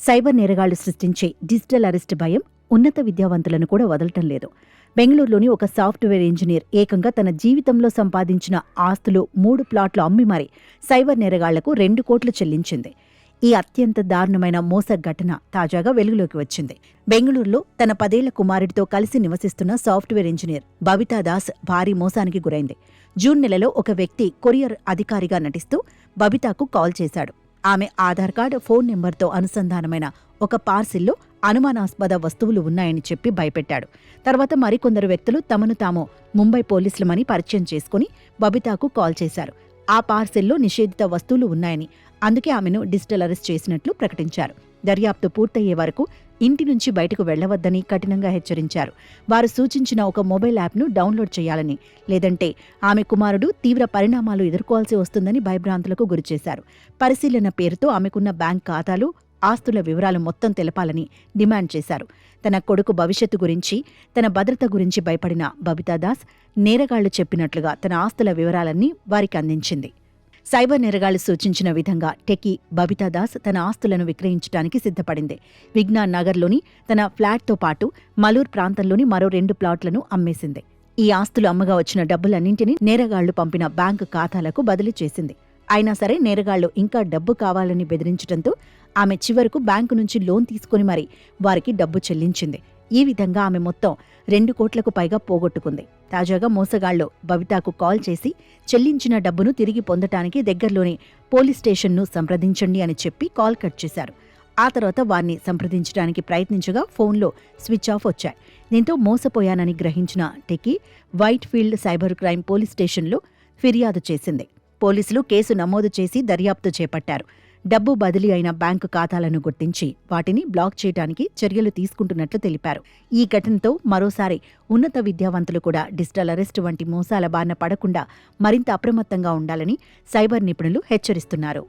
Cyber నేరగాళ్లు సృష్టించే digital arrest భయం ఉన్నత విద్యావంతులను కూడా వదలటం లేదు. బెంగళూరులోని ఒక సాఫ్ట్వేర్ ఇంజనీర్ ఏకంగా తన జీవితంలో సంపాదించిన ఆస్తులు 3 ప్లాట్లు అమ్మి మరీ సైబర్ నేరగాళ్లకు 2 కోట్లు చెల్లించింది. ఈ అత్యంత దారుణమైన మోస ఘటన తాజాగా వెలుగులోకి వచ్చింది. బెంగళూరులో తన 10 ఏళ్ల కుమారుడితో కలిసి నివసిస్తున్న సాఫ్ట్వేర్ ఇంజనీర్ బబితా దాస్ భారీ మోసానికి గురైంది. జూన్ నెలలో ఒక వ్యక్తి కొరియర్ అధికారిగా నటిస్తూ బబితాకు కాల్ చేశాడు. ఆమె ఆధార్ కార్డు, ఫోన్ నెంబర్తో అనుసంధానమైన ఒక పార్సిల్లో అనుమానాస్పద వస్తువులు ఉన్నాయని చెప్పి భయపెట్టాడు. తర్వాత మరికొందరు వ్యక్తులు తమను తాము ముంబై పోలీసులమని పరిచయం చేసుకుని బబితాకు కాల్ చేశారు. ఆ పార్సిల్లో నిషేధిత వస్తువులు ఉన్నాయని, అందుకే ఆమెను డిజిటల్ అరెస్ట్ చేసినట్లు ప్రకటించారు. దర్యాప్తు పూర్తయ్యే వరకు ఇంటి నుంచి బయటకు వెళ్లవద్దని కఠినంగా హెచ్చరించారు. వారు సూచించిన ఒక మొబైల్ యాప్ను డౌన్లోడ్ చేయాలని, లేదంటే ఆమె కుమారుడు తీవ్ర పరిణామాలు ఎదుర్కోవాల్సి వస్తుందని భయభ్రాంతులకు గురిచేశారు. పరిశీలన పేరుతో ఆమెకున్న బ్యాంక్ ఖాతాలు, ఆస్తుల వివరాలు మొత్తం తెలపాలని డిమాండ్ చేశారు. తన కొడుకు భవిష్యత్తు గురించి, తన భద్రత గురించి భయపడిన బబితా దాస్ నేరగాళ్లు చెప్పినట్లుగా తన ఆస్తుల వివరాలన్నీ వారికి అందించింది. సైబర్ నేరగాళ్లు సూచించిన విధంగా టెకీ బబితా దాస్ తన ఆస్తులను విక్రయించడానికి సిద్ధపడింది. విజ్ఞాన్ నగర్లోని తన ఫ్లాట్తో పాటు మలూర్ ప్రాంతంలోని మరో 2 ప్లాట్లను అమ్మేసింది. ఈ ఆస్తులు అమ్మగా వచ్చిన డబ్బులన్నింటినీ నేరగాళ్లు పంపిన బ్యాంకు ఖాతాలకు బదిలీ చేసింది. అయినా సరే నేరగాళ్లు ఇంకా డబ్బు కావాలని బెదిరించడంతో ఆమె చివరకు బ్యాంకు నుంచి లోన్ తీసుకుని మరీ వారికి డబ్బు చెల్లించింది. ఈ విధంగా ఆమె మొత్తం 2 కోట్లకు పైగా పోగొట్టుకుంది. తాజాగా మోసగాళ్లు బబితాకు కాల్ చేసి చెల్లించిన డబ్బును తిరిగి పొందటానికి దగ్గరలోని పోలీస్ స్టేషన్ను సంప్రదించండి అని చెప్పి కాల్ కట్ చేశారు. ఆ తర్వాత వారిని సంప్రదించడానికి ప్రయత్నించగా ఫోన్లో స్విచ్ ఆఫ్ వచ్చాయి. దీంతో మోసపోయానని గ్రహించిన techie white field cyber crime police స్టేషన్లో ఫిర్యాదు చేసింది. పోలీసులు కేసు నమోదు చేసి దర్యాప్తు చేపట్టారు. డబ్బు బదిలీ అయిన బ్యాంకు ఖాతాలను గుర్తించి వాటిని బ్లాక్ చేయడానికి చర్యలు తీసుకుంటున్నట్లు తెలిపారు. ఈ ఘటనతో మరోసారి ఉన్నత విద్యావంతులు కూడా డిజిటల్ అరెస్ట్ వంటి మోసాల బారిన పడకుండా మరింత అప్రమత్తంగా ఉండాలని సైబర్ నిపుణులు హెచ్చరిస్తున్నారు.